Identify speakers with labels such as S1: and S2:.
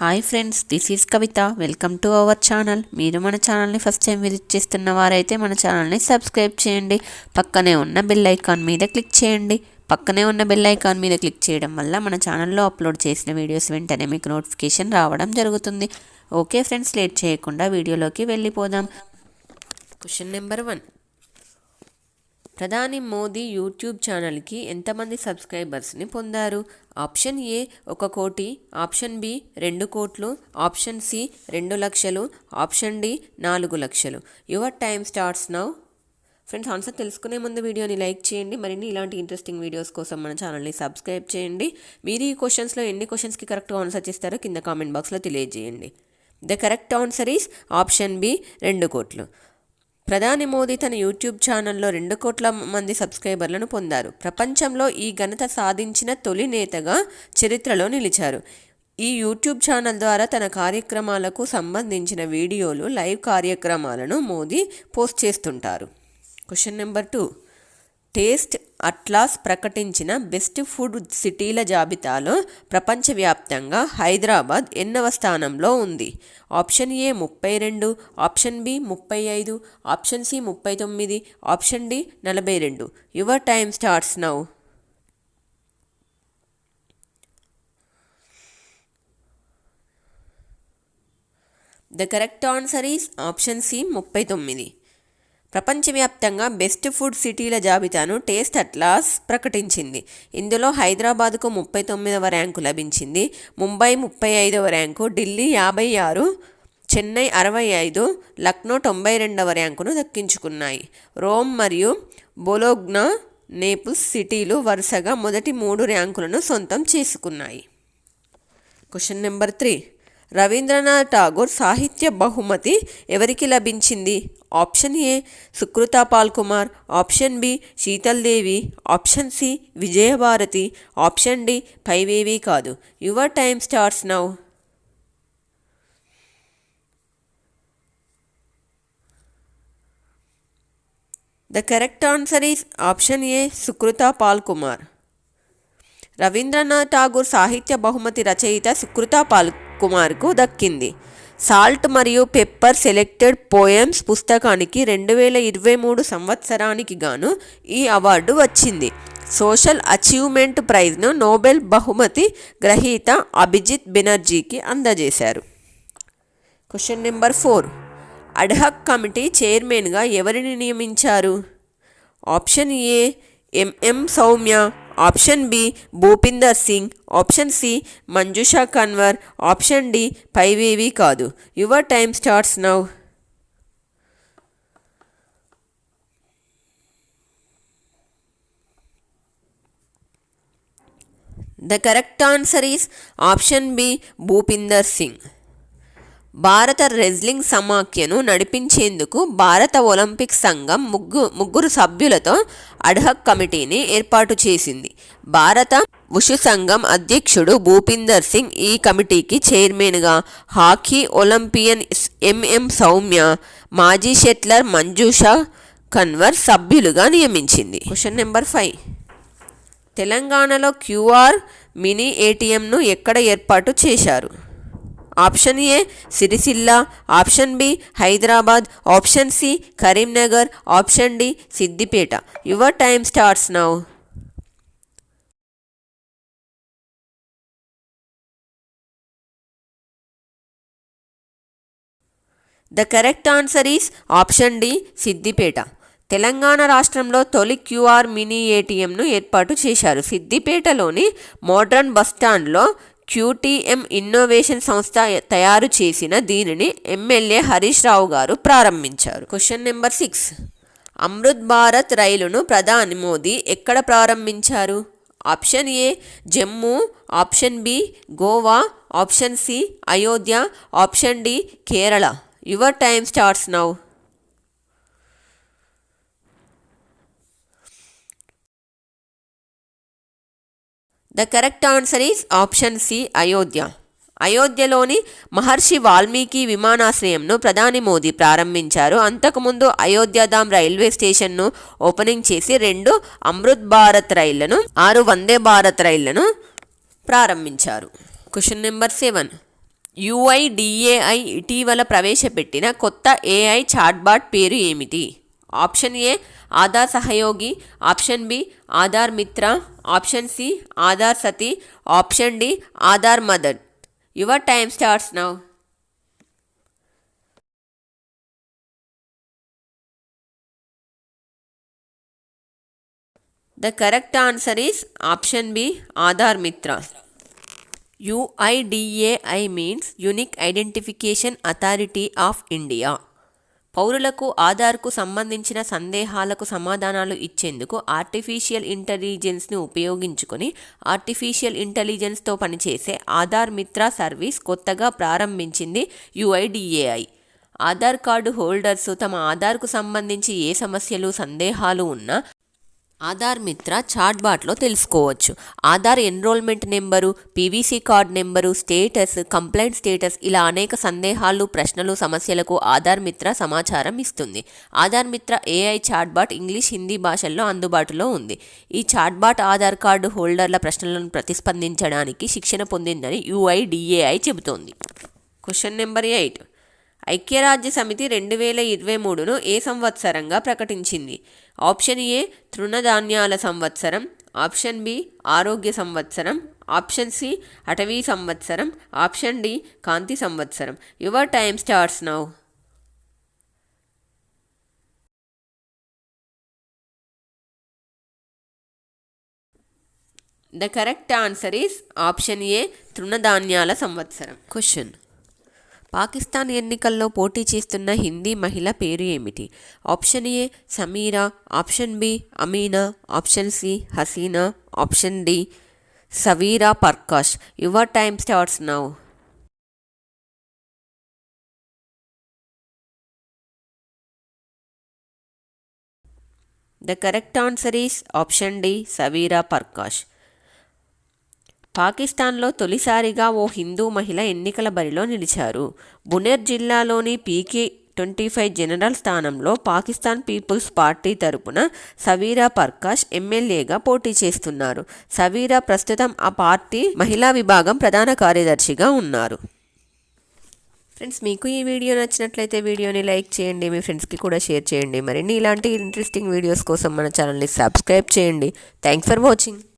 S1: Hi friends, this is Kavitha. Welcome to our channel. మీరు మన ఛానల్ని ఫస్ట్ టైం విజిట్ చేస్తున్న వారైతే మన ఛానల్ని సబ్స్క్రైబ్ చేయండి. పక్కనే ఉన్న బెల్ ఐకాన్ మీద క్లిక్ చేయండి. పక్కనే ఉన్న బెల్ ఐకాన్ మీద క్లిక్ చేయడం వల్ల మన ఛానల్లో అప్లోడ్ చేసిన వీడియోస్ వెంటనే మీకు నోటిఫికేషన్ రావడం జరుగుతుంది. ఓకే ఫ్రెండ్స్, లేట్ చేయకుండా వీడియోలోకి వెళ్ళిపోదాం. Question number 1. ప్రధాని మోదీ యూట్యూబ్ ఛానల్కి ఎంతమంది సబ్స్క్రైబర్స్ని పొందారు? ఆప్షన్ ఏ 1 కోటి, ఆప్షన్ బి 2 కోట్లు, ఆప్షన్ సి 2 లక్షలు, ఆప్షన్ డి 4 లక్షలు. Your time starts now. Friends, answer తెలుసుకునే ముందు వీడియోని లైక్ చేయండి. మరిన్ని ఇలాంటి ఇంట్రెస్టింగ్ వీడియోస్ కోసం మన ఛానల్ని సబ్స్క్రైబ్ చేయండి. మీరు ఈ క్వశ్చన్స్లో ఎన్ని క్వశ్చన్స్కి కరెక్ట్గా ఆన్సర్ చేస్తారో కింద కామెంట్ బాక్స్లో తెలియజేయండి. The correct answer is option B 2 కోట్లు. ప్రధాని మోదీ తన యూట్యూబ్ ఛానల్లో 2 కోట్ల మంది సబ్స్క్రైబర్లను పొందారు. ప్రపంచంలో ఈ ఘనత సాధించిన తొలి నేతగా చరిత్రలో నిలిచారు. ఈ యూట్యూబ్ ఛానల్ ద్వారా తన కార్యక్రమాలకు సంబంధించిన వీడియోలు, లైవ్ కార్యక్రమాలను మోదీ పోస్ట్ చేస్తుంటారు. Question number 2. టేస్ట్ అట్లాస్ ప్రకటించిన బెస్ట్ ఫుడ్ సిటీల జాబితాలో ప్రపంచవ్యాప్తంగా హైదరాబాద్ ఎన్నవ స్థానంలో ఉంది? Option A 32, option B 35, option C 39, option D 42. Your time starts now. The correct answer is option C 39. ప్రపంచవ్యాప్తంగా బెస్ట్ ఫుడ్ సిటీల జాబితాను టేస్ట్ అట్లాస్ ప్రకటించింది. ఇందులో హైదరాబాద్కు 39వ ర్యాంకు లభించింది, ముంబై 35వ ర్యాంకు, ఢిల్లీ 56, చెన్నై 65, లక్నో 92వ ర్యాంకును దక్కించుకున్నాయి. రోమ్ మరియు బొలోగ్నా, నేపుల్స్ సిటీలు వరుసగా మొదటి 3 ర్యాంకులను సొంతం చేసుకున్నాయి. Question number 3. రవీంద్రనాథ్ ఠాగూర్ సాహిత్య బహుమతి ఎవరికి లభించింది? Option A Sukrita Paulkumar, option B Sheetal Devi, option C Vijayabharathi, option D పైవేవి కాదు. Your time starts now. The correct answer is option A Sukrita Paulkumar. Rabindranath Tagore సాహిత్య బహుమతి రచయిత సుకృత పాల్కుమార్కు దక్కింది. సాల్ట్ మరియు పెప్పర్ సెలెక్టెడ్ పోయమ్స్ పుస్తకానికి 2023 సంవత్సరానికి గాను ఈ అవార్డు వచ్చింది. సోషల్ అచీవ్మెంట్ ప్రైజ్ను నోబెల్ బహుమతి గ్రహీత అభిజిత్ బెనర్జీకి అందజేశారు. Question number 4. అడ్హక్ కమిటీ చైర్మన్గా ఎవరిని నియమించారు? Option A MM Soumya, option B Bhupinder Singh, option C Manjusha Kanwar, option D పైవేవి కాదు. Your time starts now. The correct answer is option B Bhupinder Singh. భారత రెజ్లింగ్ సమాఖ్యను నడిపించేందుకు భారత ఒలింపిక్ సంఘం ముగ్గురు సభ్యులతో అడ్హక్ కమిటీని ఏర్పాటు చేసింది. భారత వుషు సంఘం అధ్యక్షుడు భూపిందర్ సింగ్ ఈ కమిటీకి చైర్మన్గా, హాకీ ఒలింపియన్ ఎంఎం సౌమ్య, మాజీ షెట్లర్ మంజుషా కన్వర్ సభ్యులుగా నియమించింది. Question number 5. తెలంగాణలో క్యూఆర్ మినీ ఏటీఎంను ఎక్కడ ఏర్పాటు చేశారు? Option A Sirisilla, option B Hyderabad, option C Karimnagar, option D Siddipet. Your time starts now. The correct answer is option D Siddipet. Telangana రాష్ట్రంలో తొలి క్యూఆర్ మినీ ఏటీఎంను ఏర్పాటు చేశారు. సిద్దిపేటలోని మోడ్రన్ బస్టాండ్లో క్యూటీఎం ఇన్నోవేషన్ సంస్థ తయారు చేసిన దీనిని ఎమ్మెల్యే హరీష్ రావు గారు ప్రారంభించారు. Question number 6. అమృత్ భారత్ రైలును ప్రధాని మోదీ ఎక్కడ ప్రారంభించారు? Option A Jammu, option B Goa, option C Ayodhya, option D Kerala. Your time starts now. The correct answer is option C Ayodhya. అయోధ్యలోని మహర్షి వాల్మీకి విమానాశ్రయంను ప్రధాని మోదీ ప్రారంభించారు. అంతకుముందు అయోధ్యధామ్ రైల్వే స్టేషన్ను ఓపెనింగ్ చేసి 2 అమృత్ భారత్ రైళ్లను, 6 వందే భారత్ రైళ్లను ప్రారంభించారు. Question number 7. UIDAI ఇటీవల ప్రవేశపెట్టిన కొత్త AI చాట్బాట్ పేరు ఏమిటి? Option A Aadhaar Sahayogi, option B Aadhaar Mitra, option C Aadhaar Sathi, option D Aadhaar mother. Your time starts now. The correct answer is option B, Aadhaar Mitra. UIDAI means Unique Identification Authority of India. పౌరులకు ఆధార్కు సంబంధించిన సందేహాలకు సమాధానాలు ఇచ్చేందుకు ఆర్టిఫిషియల్ ఇంటెలిజెన్స్ని ఉపయోగించుకొని artificial ఇంటెలిజెన్స్తో పనిచేసే ఆధార్ మిత్ర సర్వీస్ కొత్తగా ప్రారంభించింది UIDAI. ఆధార్ కార్డు హోల్డర్స్ తమ ఆధార్కు సంబంధించి ఏ సమస్యలు సందేహాలు ఉన్నా ఆధార్ మిత్ర చాట్బాట్లో తెలుసుకోవచ్చు. Aadhaar enrolment number, PVC card number, status, complaint status ఇలా అనేక సందేహాలు, ప్రశ్నలు, సమస్యలకు ఆధార్ మిత్ర సమాచారం ఇస్తుంది. ఆధార్ మిత్ర AI చాట్బాట్ ఇంగ్లీష్, హిందీ భాషల్లో అందుబాటులో ఉంది. ఈ చాట్బాట్ ఆధార్ కార్డు హోల్డర్ల ప్రశ్నలను ప్రతిస్పందించడానికి శిక్షణ పొందిందని UIDAI చెబుతోంది. Question number 8. ఐక్యరాజ్య సమితి 2023ను ఏ సంవత్సరంగా ప్రకటించింది? ఆప్షన్ ఏ తృణధాన్యాల సంవత్సరం, ఆప్షన్ బి ఆరోగ్య సంవత్సరం, ఆప్షన్ సి అటవీ సంవత్సరం, ఆప్షన్ డి కాంతి సంవత్సరం. Your time starts now. The correct answer is option ఏ తృణధాన్యాల సంవత్సరం. క్వశ్చన్. పాకిస్తాన్ ఎన్నికల్లో పోటీ చేస్తున్న హిందీ మహిళ పేరు ఏమిటి? Option A Sameera, option B Amina, option C Haseena, option D Saveera Parkash. Your time starts now. The correct answer is option D Saveera Parkash. పాకిస్తాన్లో తొలిసారిగా ఓ హిందూ మహిళ ఎన్నికల బరిలో నిలిచారు. బునెర్ జిల్లాలోని PK-25 జనరల్ స్థానంలో పాకిస్తాన్ పీపుల్స్ పార్టీ తరపున సవీరా పర్కాష్ ఎమ్మెల్యేగా పోటీ చేస్తున్నారు. సవీరా ప్రస్తుతం ఆ పార్టీ మహిళా విభాగం ప్రధాన కార్యదర్శిగా ఉన్నారు. ఫ్రెండ్స్, మీకు ఈ వీడియో నచ్చినట్లయితే వీడియోని లైక్ చేయండి, మీ ఫ్రెండ్స్కి కూడా షేర్ చేయండి. మరిన్ని ఇలాంటి ఇంట్రెస్టింగ్ వీడియోస్ కోసం మన ఛానల్ని సబ్స్క్రైబ్ చేయండి. Thanks for watching.